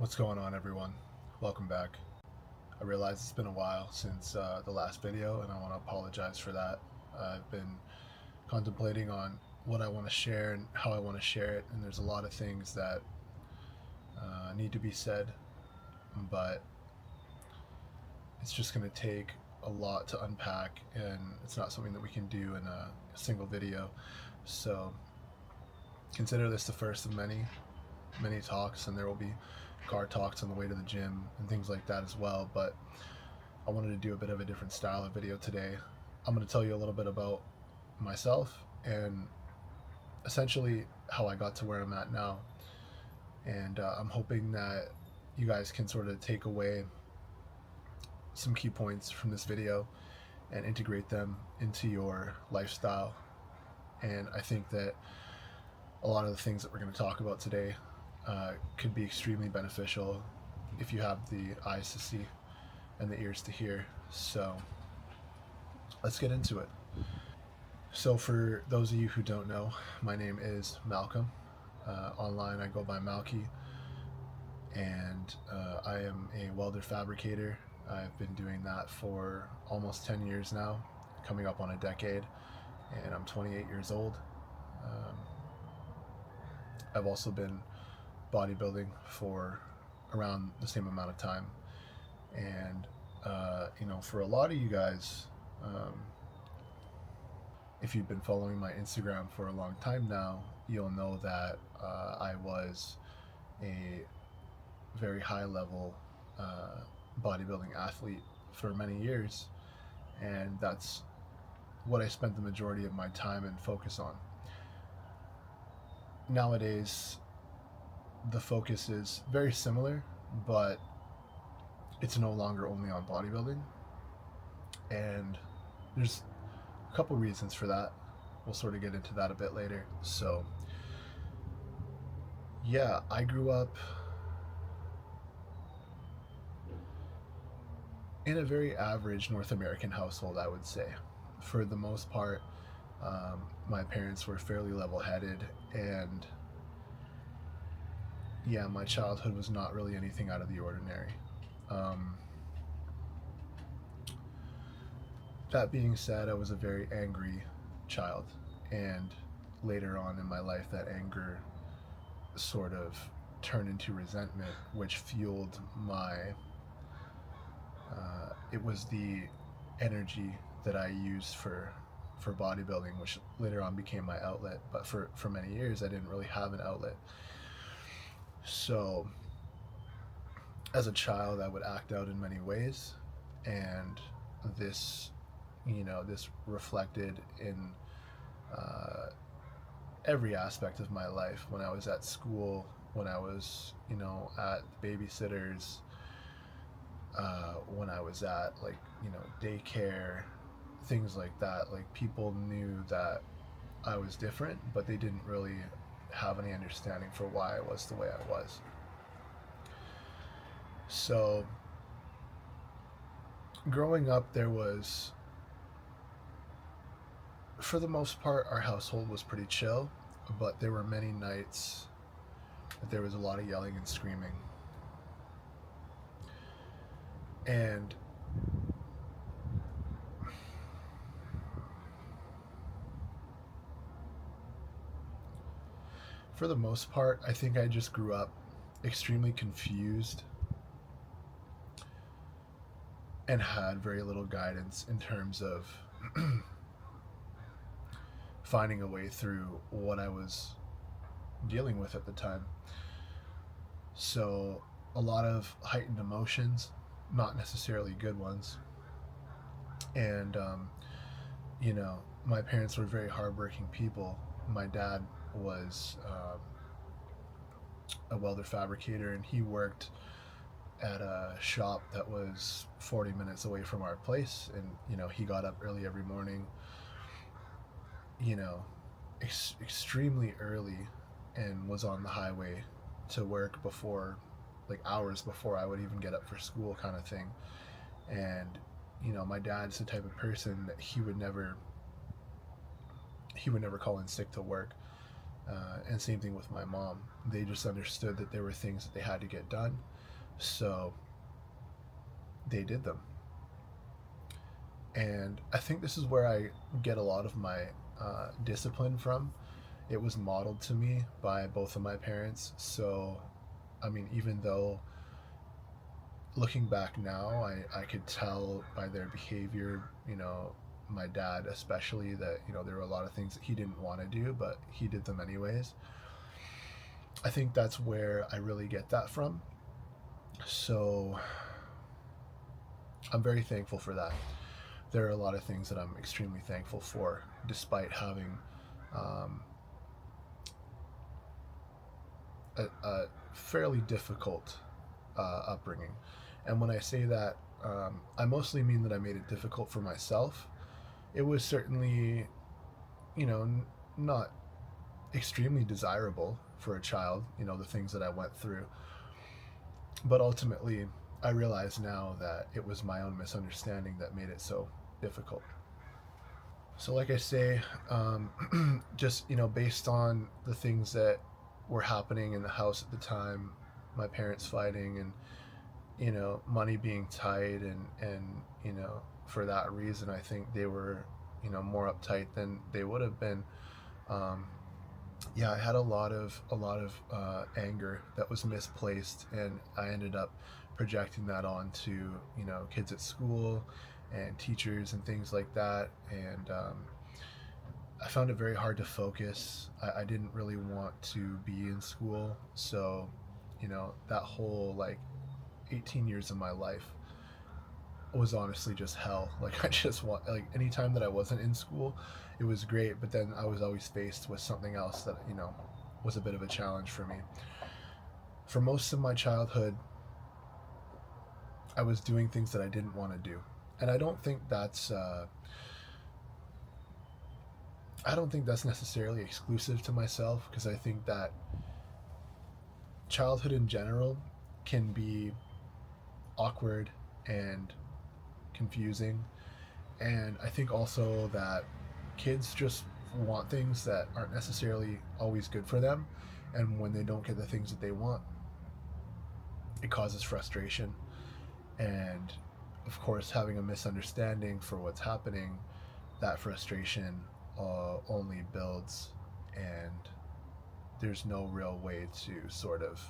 What's going on, everyone? Welcome back. I realize it's been a while since the last video, and I want to apologize for that. I've been contemplating on what I want to share and how I want to share it, and there's a lot of things that need to be said, but it's just going to take a lot to unpack, and it's not something that we can do in a single video. So consider this the first of many talks, and there will be car talks on the way to the gym and things like that as well. But I wanted to do a bit of a different style of video today. I'm going to tell you a little bit about myself and essentially how I got to where I'm at now. And I'm hoping that you guys can sort of take away some key points from this video and integrate them into your lifestyle. And I think that a lot of the things that we're going to talk about today could be extremely beneficial if you have the eyes to see and the ears to hear. So let's get into it. So for those of you who don't know, my name is Malcolm. Online I go by Malky, and I am a welder fabricator. I've been doing that for almost 10 years now, coming up on a decade, and I'm 28 years old. I've also been bodybuilding for around the same amount of time, and for a lot of you guys, if you've been following my Instagram for a long time now, you'll know that I was a very high level bodybuilding athlete for many years, and that's what I spent the majority of my time and focus on. Nowadays the focus is very similar, but it's no longer only on bodybuilding, and there's a couple reasons for that. We'll sort of get into that a bit later. So yeah, I grew up in a very average North American household, I would say. For the most part, my parents were fairly level-headed, and yeah, my childhood was not really anything out of the ordinary. That being said, I was a very angry child, and later on in my life, that anger sort of turned into resentment, which fueled my it was the energy that I used for bodybuilding, which later on became my outlet. But for many years I didn't really have an outlet. So as a child I would act out in many ways, and this this reflected in every aspect of my life. When I was at school, when I was at babysitters, when I was at daycare, things like that. Like, people knew that I was different, but they didn't really have any understanding for why I was the way I was. So growing up, there was, for the most part, our household was pretty chill, but there were many nights that there was a lot of yelling and screaming. And for the most part, I think I just grew up extremely confused and had very little guidance in terms of finding a way through what I was dealing with at the time. So a lot of heightened emotions, not necessarily good ones. And my parents were very hardworking people. My dad was a welder fabricator, and he worked at a shop that was 40 minutes away from our place. And he got up early every morning, extremely early, and was on the highway to work before, like, hours before I would even get up for school, kind of thing. And my dad's the type of person that he would never call in sick to work. And same thing with my mom. They just understood that there were things that they had to get done, So they did them. And I think this is where I get a lot of my discipline from. It was modeled to me by both of my parents. So, I mean, even though looking back now, I could tell by their behavior, my dad especially, that, there were a lot of things that he didn't want to do, but he did them anyways. I think that's where I really get that from. So I'm very thankful for that. There are a lot of things that I'm extremely thankful for, despite having um, a fairly difficult upbringing. And when I say that, I mostly mean that I made it difficult for myself. It was certainly, not extremely desirable for a child, the things that I went through. But ultimately, I realize now that it was my own misunderstanding that made it so difficult. So, like I say, just, based on the things that were happening in the house at the time, my parents fighting and, money being tight, and, for that reason, I think they were, more uptight than they would have been. Um, yeah, I had a lot of anger that was misplaced, and I ended up projecting that onto kids at school and teachers and things like that. And I found it very hard to focus. I didn't really want to be in school, so that whole like 18 years of my life was honestly just hell. Like I just want, like, anytime that I wasn't in school, it was great, but then I was always faced with something else that was a bit of a challenge for me. For most of my childhood, I was doing things that I didn't want to do, and I don't think that's necessarily exclusive to myself, because I think that childhood in general can be awkward and confusing. And I think also that kids just want things that aren't necessarily always good for them. And when they don't get the things that they want, it causes frustration. And of course, having a misunderstanding for what's happening, that frustration only builds, and there's no real way to sort of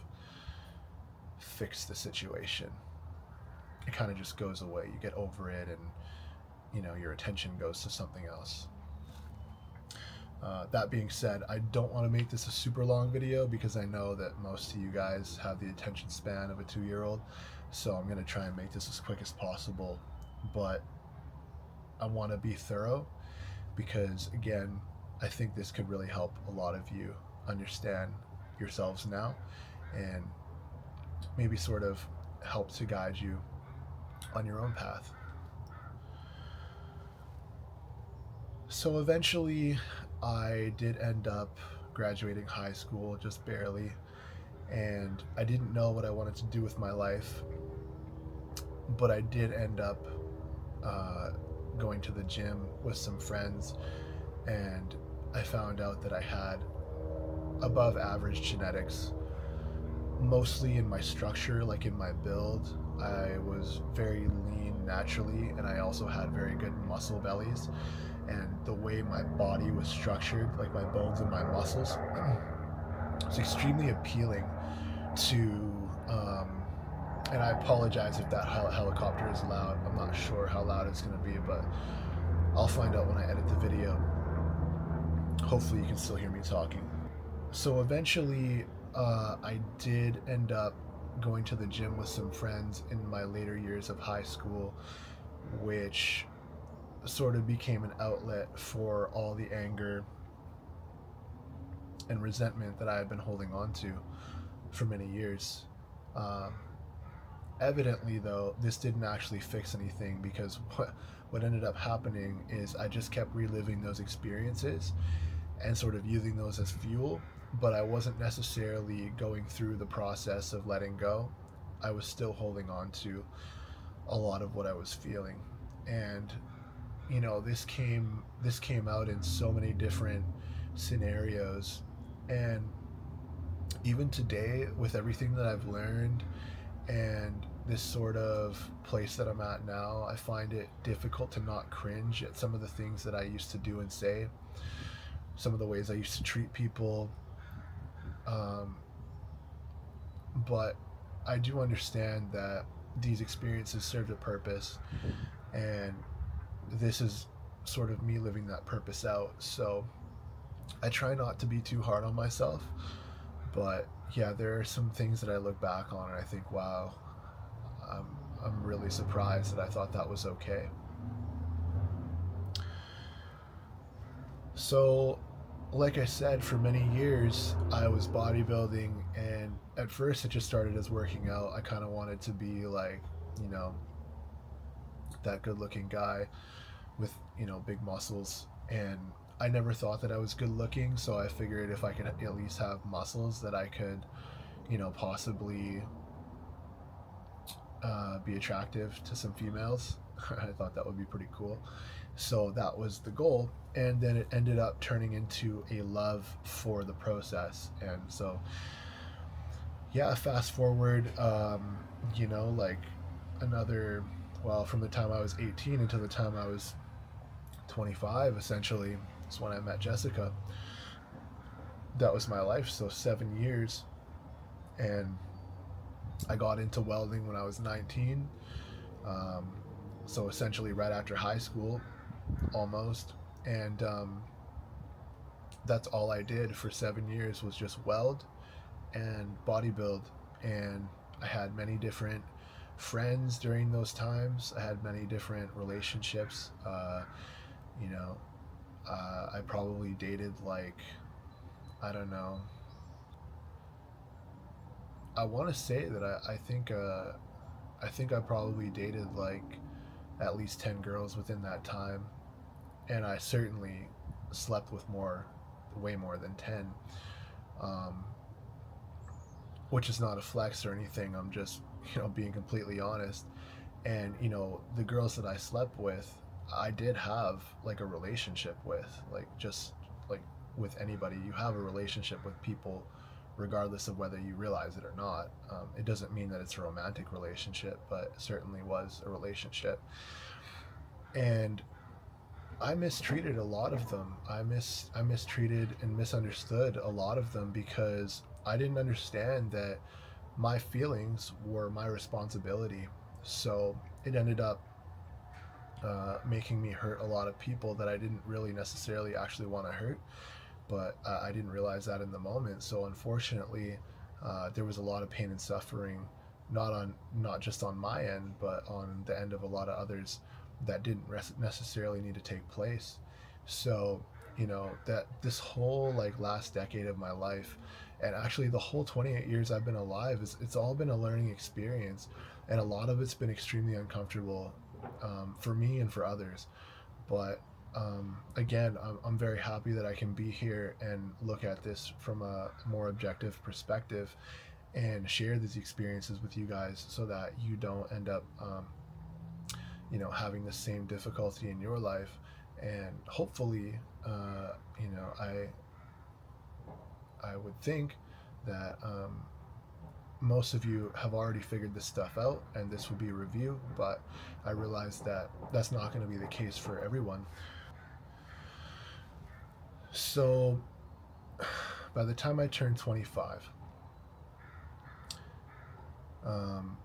fix the situation. It kind of just goes away. You get over it, and your attention goes to something else. That being said, I don't want to make this a super long video, because I know that most of you guys have the attention span of a 2-year-old, so I'm going to try and make this as quick as possible. But I want to be thorough, because again, I think this could really help a lot of you understand yourselves now, and maybe sort of help to guide you on your own path. So eventually, I did end up graduating high school, just barely, and I didn't know what I wanted to do with my life, but I did end up going to the gym with some friends, and I found out that I had above average genetics, mostly in my structure, like in my build. I was very lean naturally, and I also had very good muscle bellies. And the way my body was structured, like my bones and my muscles, was extremely appealing to. And I apologize if that helicopter is loud. I'm not sure how loud it's going to be, but I'll find out when I edit the video. Hopefully, you can still hear me talking. So eventually, I did end up going to the gym with some friends in my later years of high school, which sort of became an outlet for all the anger and resentment that I had been holding on to for many years. Evidently, though, this didn't actually fix anything, because what ended up happening is I just kept reliving those experiences and sort of using those as fuel, but I wasn't necessarily going through the process of letting go. I was still holding on to a lot of what I was feeling. And this came out in so many different scenarios. And even today, with everything that I've learned And this sort of place that I'm at now, I find it difficult to not cringe at some of the things that I used to do and say, some of the ways I used to treat people. Um, but I do understand that these experiences served a purpose, and this is sort of me living that purpose out. So I try not to be too hard on myself, but yeah, there are some things that I look back on and I think, wow, I'm, I'm really surprised that I thought that was okay. So, like I said, for many years I was bodybuilding, and at first it just started as working out. I kind of wanted to be like, you know, that good looking guy with, big muscles. And I never thought that I was good looking, so I figured if I could at least have muscles that I could, possibly be attractive to some females. I thought that would be pretty cool. So that was the goal. And then it ended up turning into a love for the process. And so, yeah, fast forward, like another, well, from the time I was 18 until the time I was 25, essentially, is when I met Jessica. That was my life. So 7 years. And I got into welding when I was 19. Um, so essentially, right after high school, almost. And that's all I did for 7 years was just weld and bodybuild. And I had many different friends during those times. I had many different relationships. You know, I probably dated like, I don't know. I want to say that I think I probably dated like at least 10 girls within that time, and I certainly slept with way more than 10. Um, which is not a flex or anything. I'm just being completely honest. And the girls that I slept with, I did have like a relationship with, like just like with anybody. You have a relationship with people regardless of whether you realize it or not. It doesn't mean that it's a romantic relationship, but it certainly was a relationship. And I mistreated a lot of them. I mistreated and misunderstood a lot of them because I didn't understand that my feelings were my responsibility. So it ended up making me hurt a lot of people that I didn't really necessarily actually want to hurt, but I didn't realize that in the moment. So unfortunately, there was a lot of pain and suffering, not just on my end, but on the end of a lot of others that didn't necessarily need to take place. So that this whole like last decade of my life, and actually the whole 28 years I've been alive, it's all been a learning experience, and a lot of it's been extremely uncomfortable, for me and for others. But again, I'm very happy that I can be here and look at this from a more objective perspective and share these experiences with you guys so that you don't end up, having the same difficulty in your life. And hopefully, uh, you know, I I would think that most of you have already figured this stuff out, and this would be a review. But I realize that that's not going to be the case for everyone. So by the time I turned 25, um,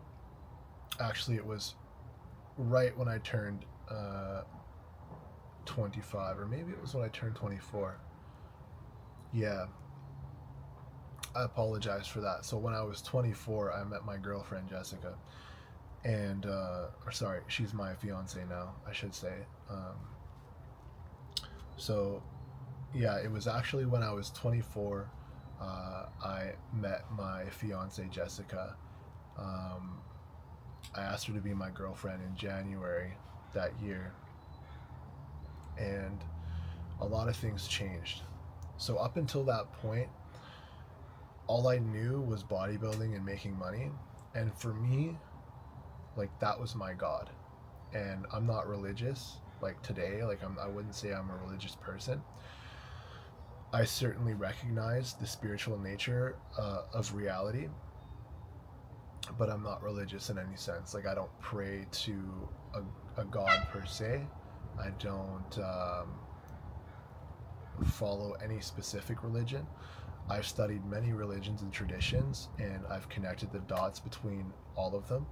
actually it was right when I turned 25, or maybe it was when I turned 24. Yeah, I apologize for that. So when I was 24, I met my girlfriend Jessica, and or sorry, she's my fiance now, I should say. So yeah, it was actually when I was 24. I met my fiance Jessica. Um, I asked her to be my girlfriend in January that year, and a lot of things changed. So up until that point, all I knew was bodybuilding and making money, and for me, like that was my god. And I'm not religious like today. Like I wouldn't say I'm a religious person. I certainly recognize the spiritual nature of reality, but I'm not religious in any sense. Like, I don't pray to a god per se. I don't follow any specific religion. I've studied many religions and traditions, and I've connected the dots between all of them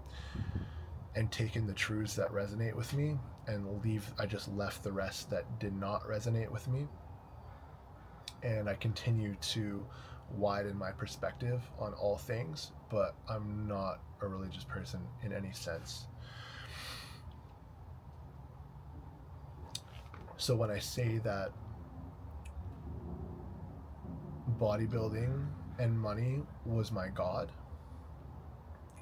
and taken the truths that resonate with me and I just left the rest that did not resonate with me. And I continue to widen my perspective on all things, but I'm not a religious person in any sense. So when I say that bodybuilding and money was my god,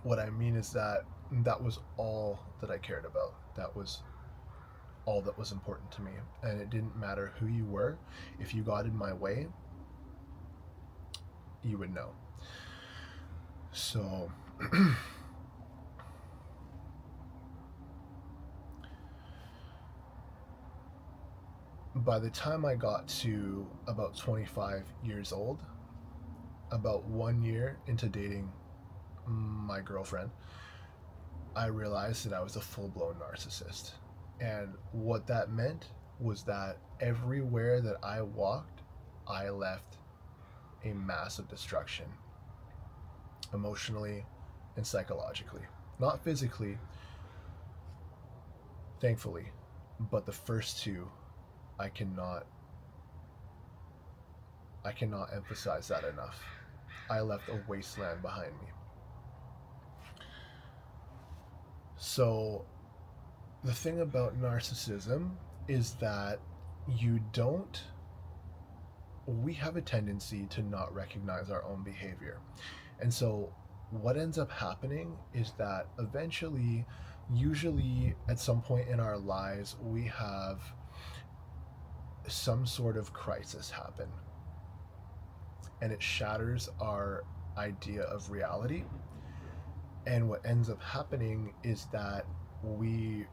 what I mean is that that was all that I cared about. That was all that was important to me. And it didn't matter who you were. If you got in my way, you would know. So by the time I got to about 25 years old, about 1 year into dating my girlfriend, I realized that I was a full-blown narcissist. And what that meant was that everywhere that I walked, I left a massive destruction, emotionally and psychologically. Not physically, thankfully, but the first two, I cannot emphasize that enough. I left a wasteland behind me. So the thing about narcissism is that we have a tendency to not recognize our own behavior. And so what ends up happening is that eventually, usually at some point in our lives, we have some sort of crisis happen. And it shatters our idea of reality. And what ends up happening is that we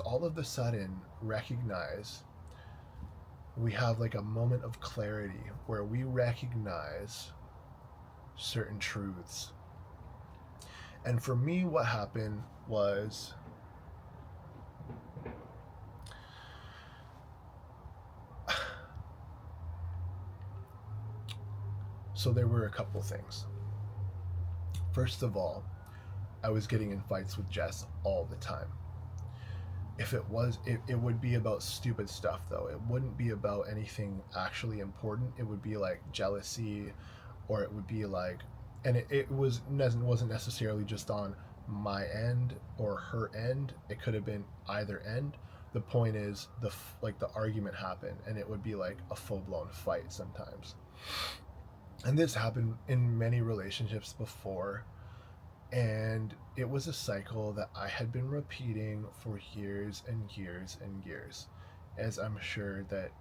all of a sudden recognize, we have like a moment of clarity where we recognize certain truths. And for me, what happened was so there were a couple things. First of all, I was getting in fights with Jess all the time. If it would be about stupid stuff though. It wouldn't be about anything actually important. It would be like jealousy, or it would be like, and it wasn't necessarily just on my end or her end. It could have been either end. The point is, the argument happened, and it would be like a full-blown fight sometimes. And this happened in many relationships before, and it was a cycle that I had been repeating for years and years and years, as I'm sure that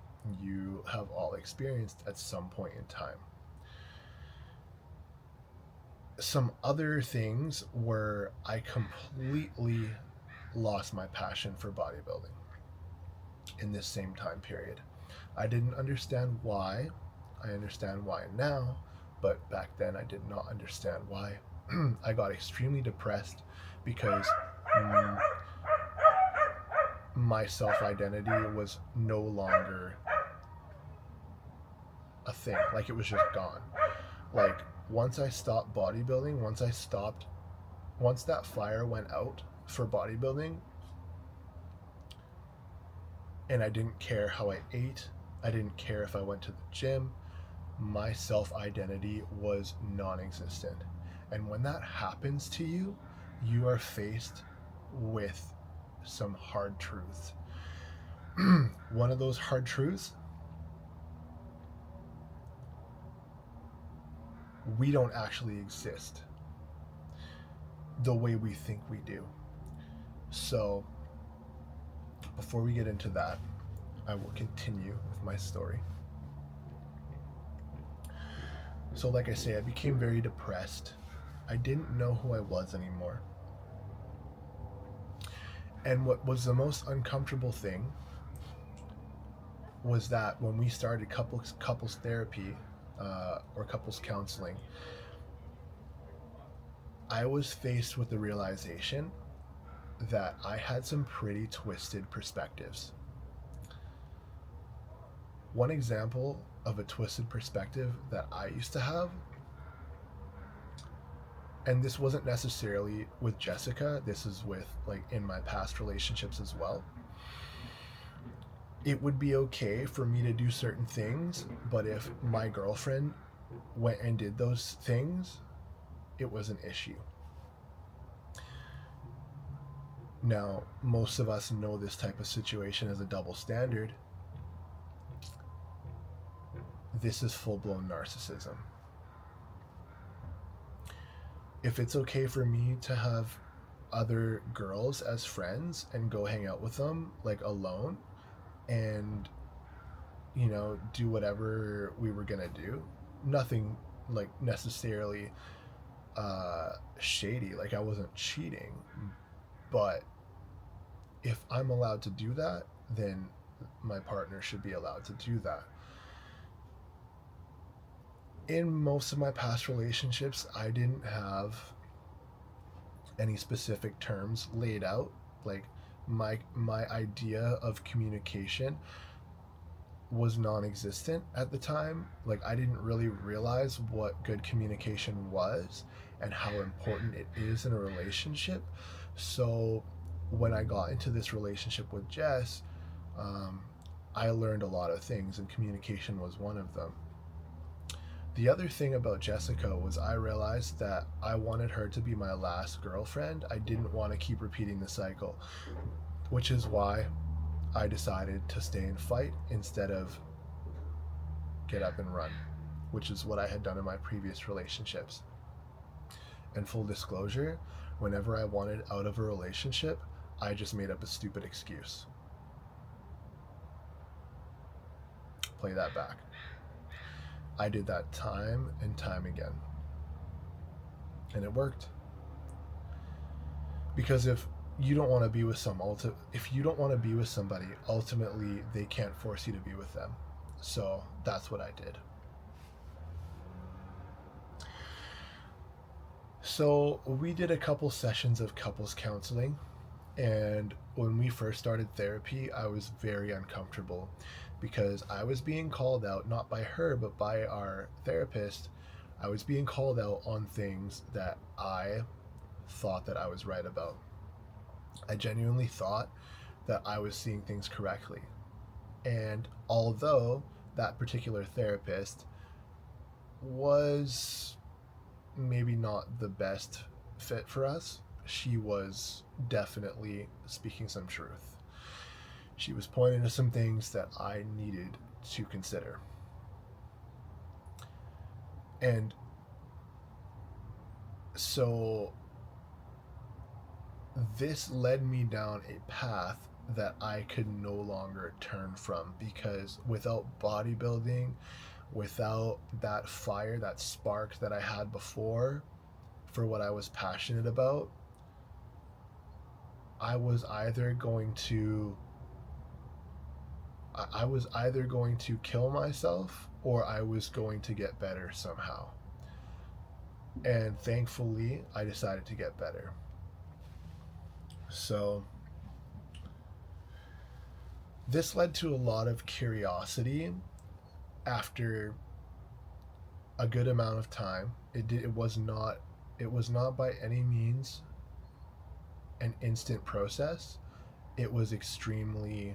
you have all experienced at some point in time. Some other things were, I completely lost my passion for bodybuilding in this same time period. I didn't understand why. I understand why now, but back then I did not understand why. I got extremely depressed because my self-identity was no longer a thing. Like, it was just gone. Like, once I stopped bodybuilding, once that fire went out for bodybuilding, and I didn't care how I ate, I didn't care if I went to the gym, my self-identity was non-existent. And when that happens to you, you are faced with some hard truths. One of those hard truths: we don't actually exist the way we think we do. So, before we get into that, I will continue with my story. So, like I say, I became very depressed. I didn't know who I was anymore. And what was the most uncomfortable thing was that when we started couples therapy, or couples counseling, I was faced with the realization that I had some pretty twisted perspectives. One example of a twisted perspective that I used to have, and this wasn't necessarily with Jessica, this is with like in my past relationships as well. It would be okay for me to do certain things, but if my girlfriend went and did those things, it was an issue. Now, most of us know this type of situation as a double standard. This is full blown narcissism. If it's okay for me to have other girls as friends and go hang out with them like alone and do whatever we were gonna do, nothing like necessarily shady, like I wasn't cheating, but if I'm allowed to do that, then my partner should be allowed to do that. In most of my past relationships, I didn't have any specific terms laid out. Like my idea of communication was non-existent at the time. Like I didn't really realize what good communication was and how important it is in a relationship. So when I got into this relationship with Jess, I learned a lot of things, and communication was one of them. The other thing about Jessica was I realized that I wanted her to be my last girlfriend. I didn't want to keep repeating the cycle, which is why I decided to stay and fight instead of get up and run, which is what I had done in my previous relationships. And full disclosure, whenever I wanted out of a relationship, I just made up a stupid excuse. Play that back. I did that time and time again. And it worked. Because if you don't want to be with somebody, ultimately they can't force you to be with them. So that's what I did. So we did a couple sessions of couples counseling, and when we first started therapy, I was very uncomfortable because I was being called out, not by her, but by our therapist. I was being called out on things that I thought that I was right about. I genuinely thought that I was seeing things correctly. And although that particular therapist was maybe not the best fit for us, she was definitely speaking some truth. She was pointing to some things that I needed to consider. And so this led me down a path that I could no longer turn from, because without bodybuilding, without that fire, that spark that I had before for what I was passionate about, I was either going to kill myself or I was going to get better somehow. And thankfully, I decided to get better. So this led to a lot of curiosity after a good amount of time. It was not by any means an instant process. It was extremely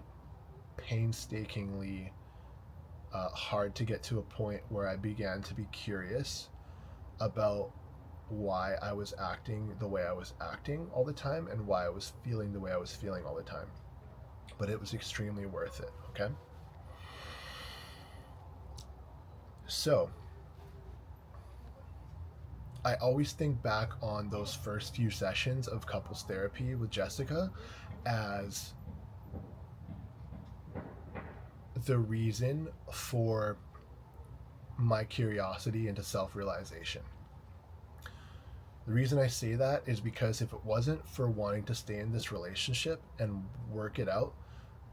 painstakingly hard to get to a point where I began to be curious about why I was acting the way I was acting all the time and why I was feeling the way I was feeling all the time. But it was extremely worth it, okay? So, I always think back on those first few sessions of couples therapy with Jessica as the reason for my curiosity into self-realization. The reason I say that is because if it wasn't for wanting to stay in this relationship and work it out,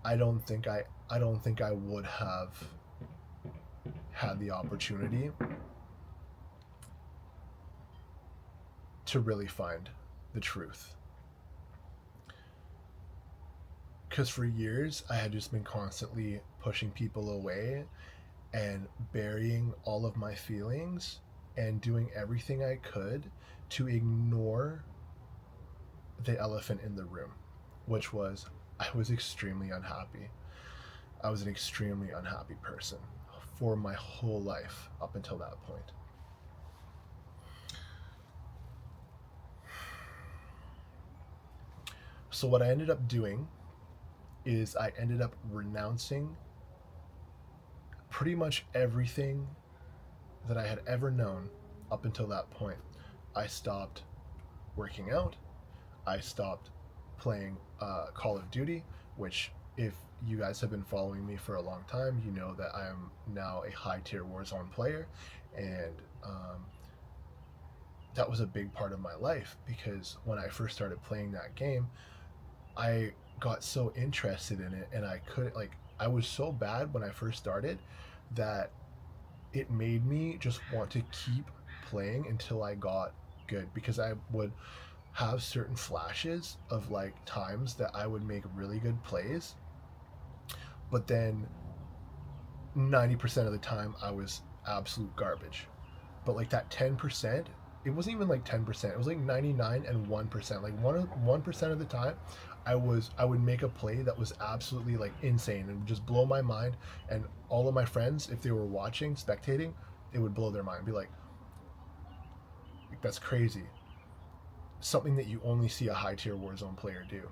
I don't think I would have had the opportunity to really find the truth. Because for years, I had just been constantly pushing people away and burying all of my feelings and doing everything I could to ignore the elephant in the room, which was I was extremely unhappy. I was an extremely unhappy person for my whole life up until that point. So, what I ended up doing is I ended up renouncing pretty much everything that I had ever known up until that point. I stopped working out. I stopped playing Call of Duty, which, if you guys have been following me for a long time, you know that I am now a high tier Warzone player, and that was a big part of my life because when I first started playing that game, I got so interested in it, and I couldn't, like, I was so bad when I first started that it made me just want to keep playing until I got good, because I would have certain flashes of like times that I would make really good plays, but then 90% of the time I was absolute garbage. But like that 10%, it wasn't even like 10%, it was like 99 and 1%. Like 1% of the time I would make a play that was absolutely like insane and just blow my mind, and all of my friends, if they were watching, spectating, it would blow their mind, be like that's crazy. Something that you only see a high tier Warzone player do.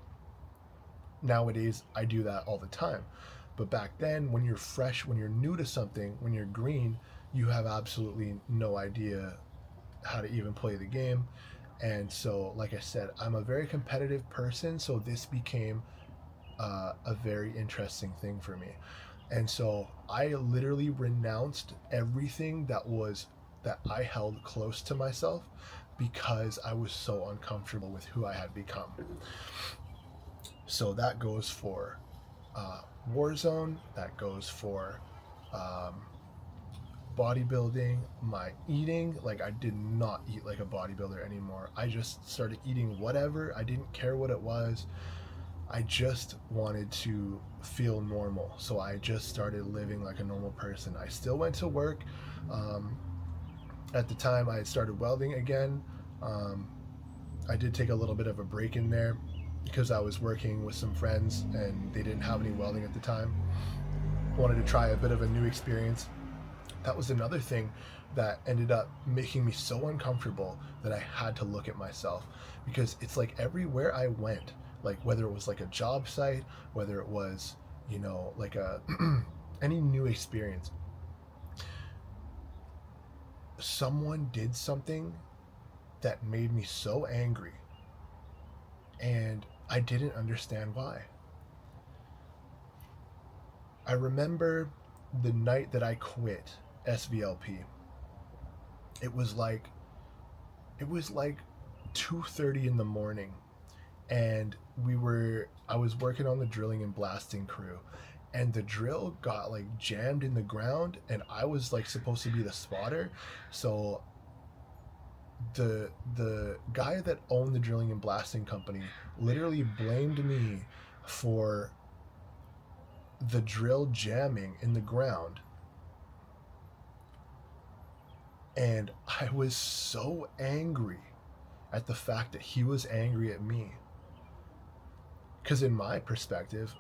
Nowadays, I do that all the time. But back then, when you're fresh, when you're new to something, when you're green, you have absolutely no idea how to even play the game. And so, like I said, I'm a very competitive person, so this became a very interesting thing for me. And so I literally renounced everything that I held close to myself because I was so uncomfortable with who I had become. So that goes for Warzone, that goes for um, bodybuilding, my eating. Like, I did not eat like a bodybuilder anymore. I just started eating whatever. I didn't care what it was. I just wanted to feel normal. So I just started living like a normal person. I still went to work. Um, at the time, I had started welding again. Um, I did take a little bit of a break in there because I was working with some friends and they didn't have any welding at the time. Wanted to try a bit of a new experience. That was another thing that ended up making me so uncomfortable that I had to look at myself, because it's like everywhere I went, like whether it was like a job site, whether it was, like a any new experience, someone did something that made me so angry, and I didn't understand why. I remember the night that I quit SVLP. It was like it was like 2:30 in the morning, and I was working on the drilling and blasting crew, and the drill got like jammed in the ground, and I was like supposed to be the spotter. So the guy that owned the drilling and blasting company literally blamed me for the drill jamming in the ground, and I was so angry at the fact that he was angry at me, because in my perspective,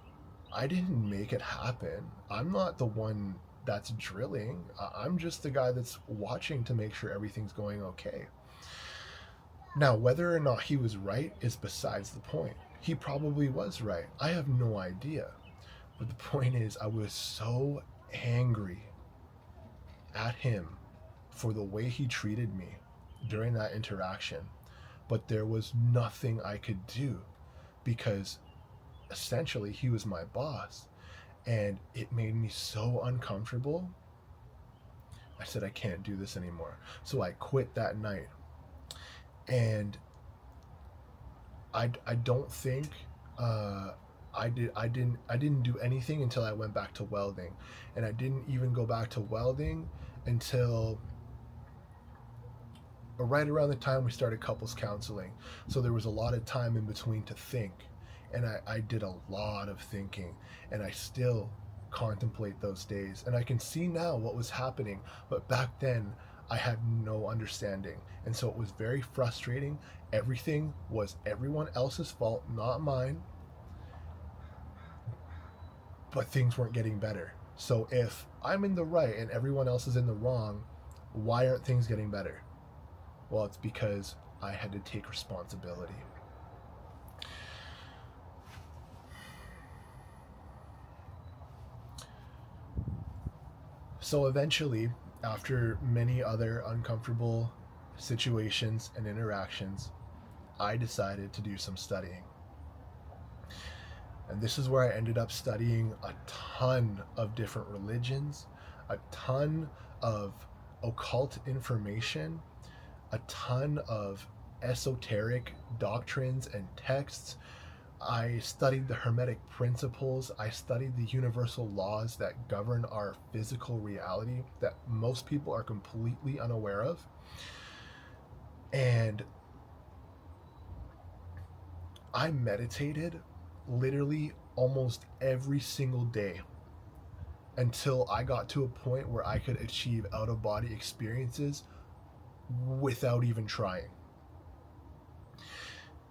I didn't make it happen. I'm not the one that's drilling. I'm just the guy that's watching to make sure everything's going okay. Now, whether or not he was right is besides the point. He probably was right. I have no idea. But the point is, I was so angry at him for the way he treated me during that interaction. But there was nothing I could do because essentially he was my boss. And it made me so uncomfortable. I said, I can't do this anymore. So I quit that night. And I don't think I didn't do anything until I went back to welding, and I didn't even go back to welding until right around the time we started couples counseling. So there was a lot of time in between to think. And I did a lot of thinking, and I still contemplate those days. And I can see now what was happening, but back then I had no understanding. And so it was very frustrating. Everything was everyone else's fault, not mine, but things weren't getting better. So if I'm in the right and everyone else is in the wrong, why aren't things getting better? Well, it's because I had to take responsibility. So eventually, after many other uncomfortable situations and interactions, I decided to do some studying. And this is where I ended up studying a ton of different religions, a ton of occult information, a ton of esoteric doctrines and texts. I studied the Hermetic principles. I studied the universal laws that govern our physical reality that most people are completely unaware of. And I meditated literally almost every single day until I got to a point where I could achieve out of body experiences without even trying.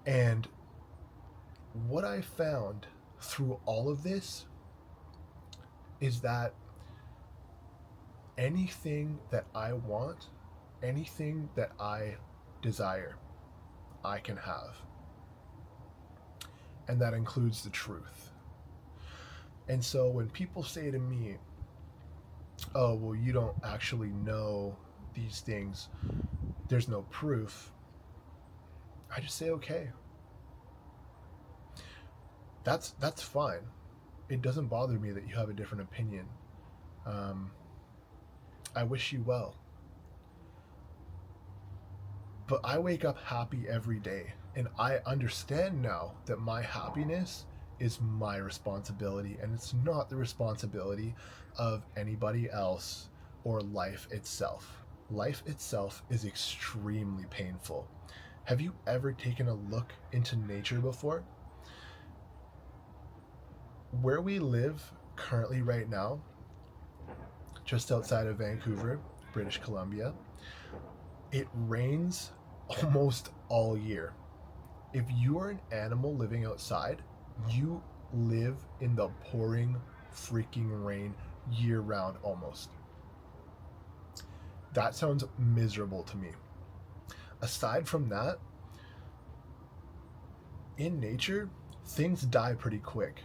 And what I found through all of this is that anything that I want, anything that I desire, I can have. And that includes the truth. And so when people say to me, oh, well, you don't actually know these things, there's no proof, I just say, okay. That's fine. It doesn't bother me that you have a different opinion. I wish you well. But I wake up happy every day, and I understand now that my happiness is my responsibility, and it's not the responsibility of anybody else or life itself. Life itself is extremely painful. Have you ever taken a look into nature before? Where we live currently right now, just outside of Vancouver, British Columbia, it rains almost all year. If you are an animal living outside, you live in the pouring freaking rain year round almost. That sounds miserable to me. Aside from that, in nature, things die pretty quick.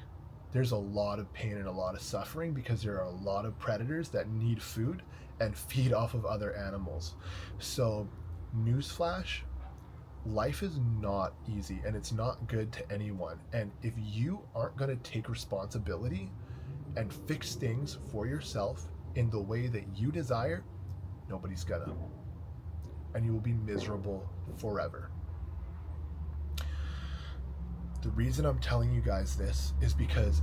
There's a lot of pain and a lot of suffering because there are a lot of predators that need food and feed off of other animals. So, newsflash, life is not easy and it's not good to anyone. And if you aren't going to take responsibility and fix things for yourself in the way that you desire, nobody's gonna. And you will be miserable forever. The reason I'm telling you guys this is because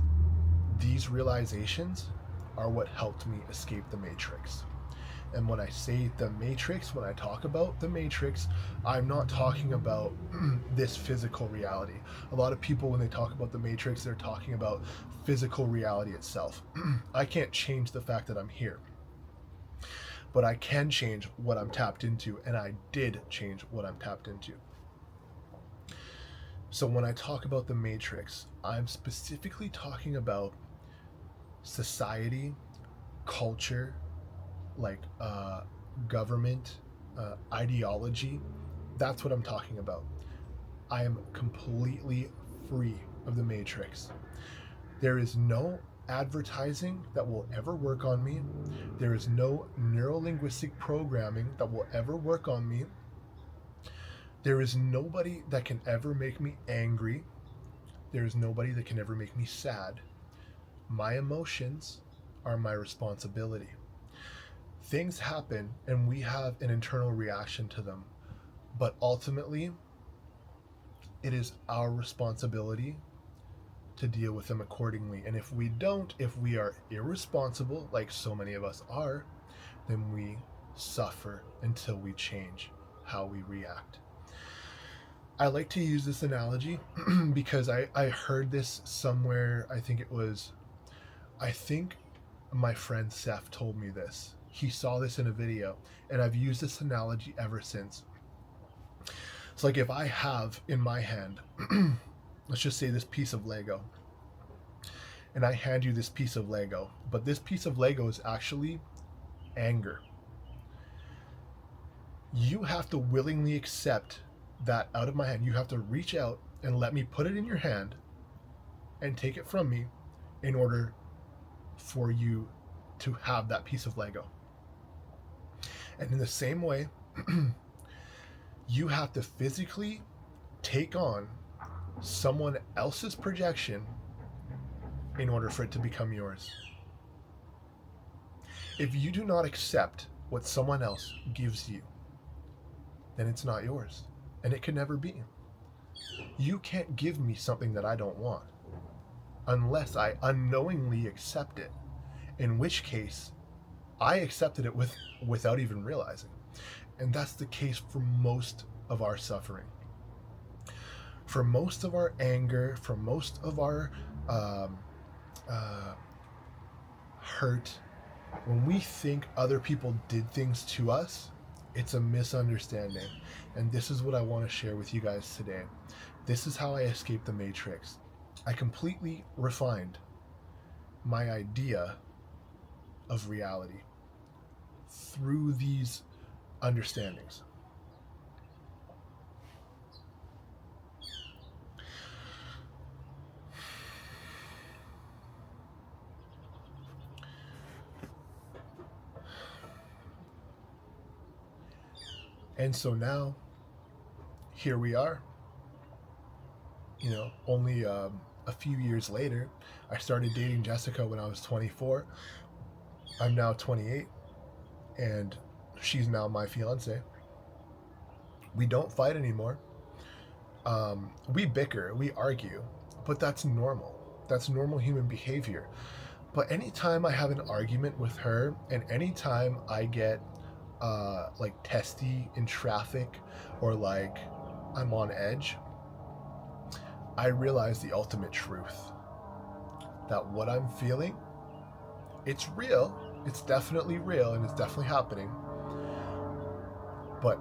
these realizations are what helped me escape the Matrix. And when I say the Matrix, when I talk about the Matrix, I'm not talking about this physical reality. A lot of people, when they talk about the Matrix, they're talking about physical reality itself. I can't change the fact that I'm here, but I can change what I'm tapped into, and I did change what I'm tapped into. So when I talk about the Matrix, I'm specifically talking about society, culture, like government, ideology. That's what I'm talking about. I am completely free of the Matrix. There is no advertising that will ever work on me. There is no neurolinguistic programming that will ever work on me. There is nobody that can ever make me angry. There is nobody that can ever make me sad. My emotions are my responsibility. Things happen and we have an internal reaction to them, but ultimately, it is our responsibility to deal with them accordingly. And if we don't, if we are irresponsible, like so many of us are, then we suffer until we change. how we react. I like to use this analogy because I heard this somewhere. I think my friend Seth told me this. He saw this in a video, and I've used this analogy ever since. It's like if I have in my hand, let's just say this piece of Lego, and I hand you this piece of Lego, but this piece of Lego is actually anger. You have to willingly accept that out of my hand. You have to reach out and let me put it in your hand and take it from me in order for you to have that piece of Lego. And in the same way, you have to physically take on someone else's projection in order for it to become yours. If you do not accept what someone else gives you, then it's not yours, and it can never be. You can't give me something that I don't want unless I unknowingly accept it, in which case I accepted it without even realizing. And that's the case for most of our suffering. For most of our anger, for most of our hurt, when we think other people did things to us, it's a misunderstanding. And this is what I want to share with you guys today. This is how I escaped the matrix. I completely refined my idea of reality through these understandings. And so now, here we are. Only a few years later, I started dating Jessica when I was 24. I'm now 28, and she's now my fiance. We don't fight anymore. We bicker, we argue, but that's normal. That's normal human behavior. But anytime I have an argument with her, and anytime I get like testy in traffic, or like I'm on edge, I realize the ultimate truth. That what I'm feeling, it's real, it's definitely real, and it's definitely happening. But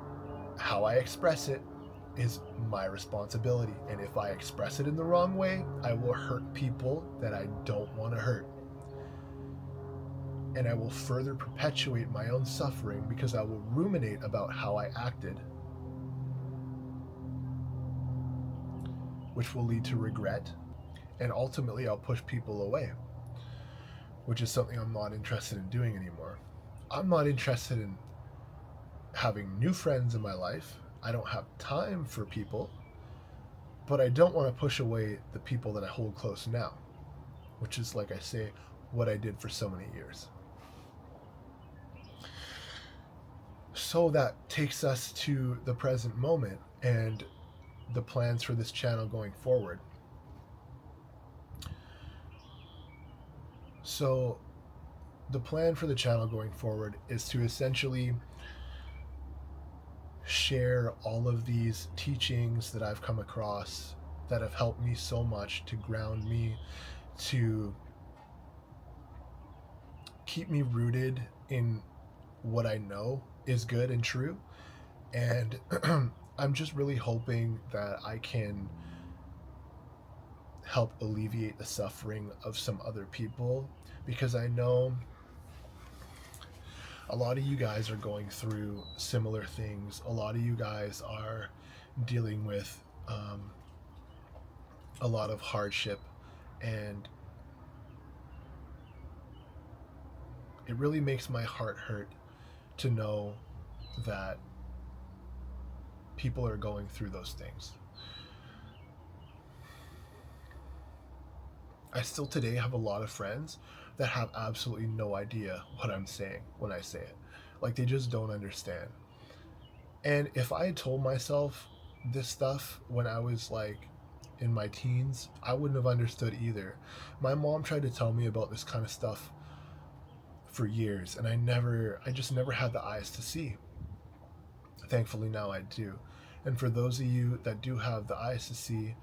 how I express it is my responsibility. And if I express it in the wrong way, I will hurt people that I don't want to hurt. And I will further perpetuate my own suffering because I will ruminate about how I acted, which will lead to regret, and ultimately I'll push people away, which is something I'm not interested in doing anymore. I'm not interested in having new friends in my life. I don't have time for people, but I don't want to push away the people that I hold close now, which is, like I say, what I did for so many years. So that takes us to the present moment and the plans for this channel going forward. So the plan for the channel going forward is to essentially share all of these teachings that I've come across that have helped me so much to ground me, to keep me rooted in what I know is good and true. And I'm just really hoping that I can help alleviate the suffering of some other people, because I know a lot of you guys are going through similar things. A lot of you guys are dealing with a lot of hardship, and it really makes my heart hurt to know that people are going through those things. I still today have a lot of friends that have absolutely no idea what I'm saying when I say it. Like, they just don't understand. And if I had told myself this stuff when I was like in my teens, I wouldn't have understood either. My mom tried to tell me about this kind of stuff for years, and I just never had the eyes to see. thankfully now I do. And for those of you that do have the eyes to see,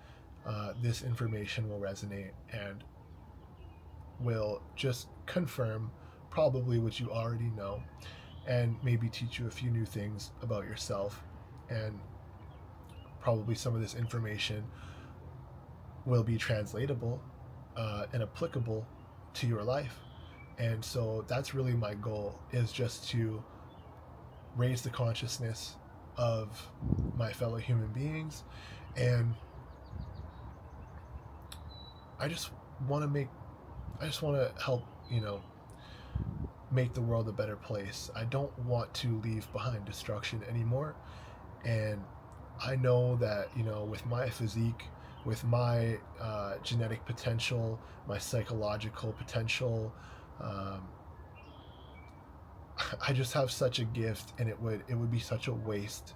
this information will resonate and will just confirm probably what you already know, and maybe teach you a few new things about yourself. And probably some of this information will be translatable and applicable to your life. And so that's really my goal, is just to raise the consciousness of my fellow human beings. And I just want to make, I just want to help, make the world a better place. I don't want to leave behind destruction anymore. And I know that, with my physique, with my genetic potential, my psychological potential, um, I just have such a gift, and it would be such a waste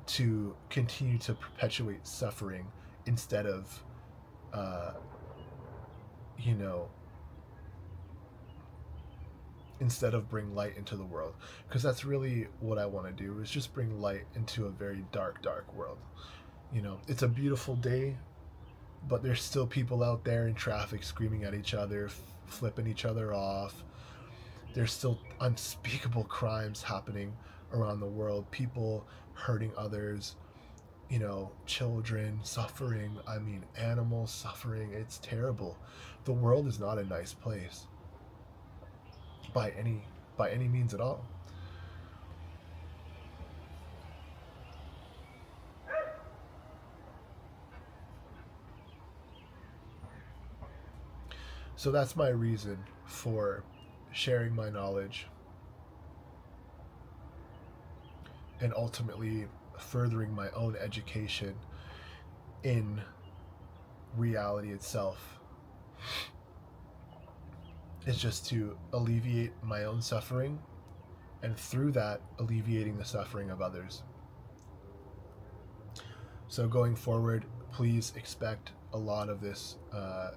to continue to perpetuate suffering instead of, uh, you know, instead of bring light into the world, because that's really what I want to do, is just bring light into a very dark world. It's a beautiful day, but there's still people out there in traffic screaming at each other, flipping each other off. There's still unspeakable crimes happening around the world, people hurting others, children suffering, I mean, animals suffering. It's terrible. The world is not a nice place by any means at all. So that's my reason for sharing my knowledge and ultimately furthering my own education in reality itself, is just to alleviate my own suffering, and through that, alleviating the suffering of others. So going forward, please expect a lot of this, a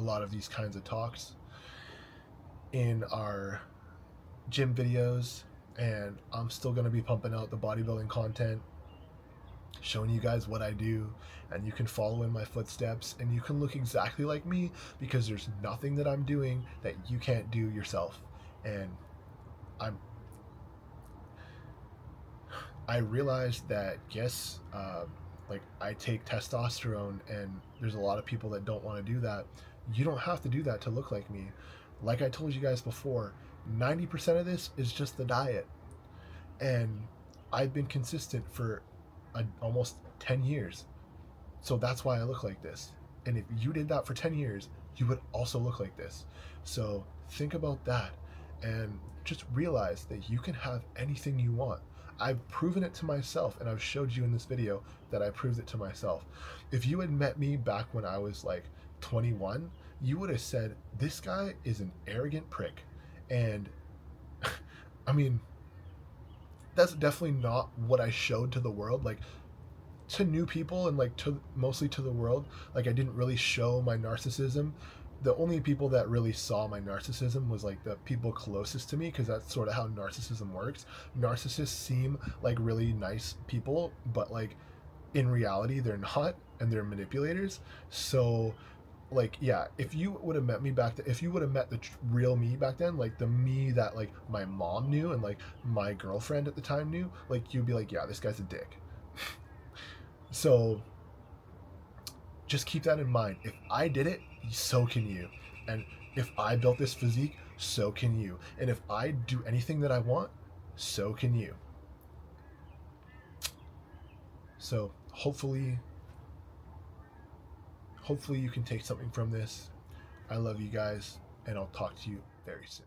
lot of these kinds of talks in our gym videos. And I'm still going to be pumping out the bodybuilding content, showing you guys what I do, and you can follow in my footsteps, and you can look exactly like me, because there's nothing that I'm doing that you can't do yourself. And I'm I realized that, yes, like, I take testosterone, and there's a lot of people that don't want to do that. You don't have to do that to look like me. Like I told you guys before, 90% of this is just the diet. And I've been consistent for almost 10 years. So that's why I look like this. And if you did that for 10 years, you would also look like this. So think about that, and just realize that you can have anything you want. I've proven it to myself, and I've showed you in this video that I proved it to myself. If you had met me back when I was like 21, you would have said, this guy is an arrogant prick. And I mean, that's definitely not what I showed to the world. Like, to new people, and like to mostly to the world, like, I didn't really show my narcissism. The only people that really saw my narcissism was like the people closest to me, because that's sort of how narcissism works. Narcissists seem like really nice people, but like in reality they're not, and they're manipulators. So like, yeah, if you would have met me back then, if you would have met the real me back then, like the me that like my mom knew and like my girlfriend at the time knew, like, you'd be like, yeah, this guy's a dick. So just keep that in mind. If I did it, so can you. And if I built this physique, so can you. And if I do anything that I want, so can you. So hopefully you can take something from this. I love you guys, and I'll talk to you very soon.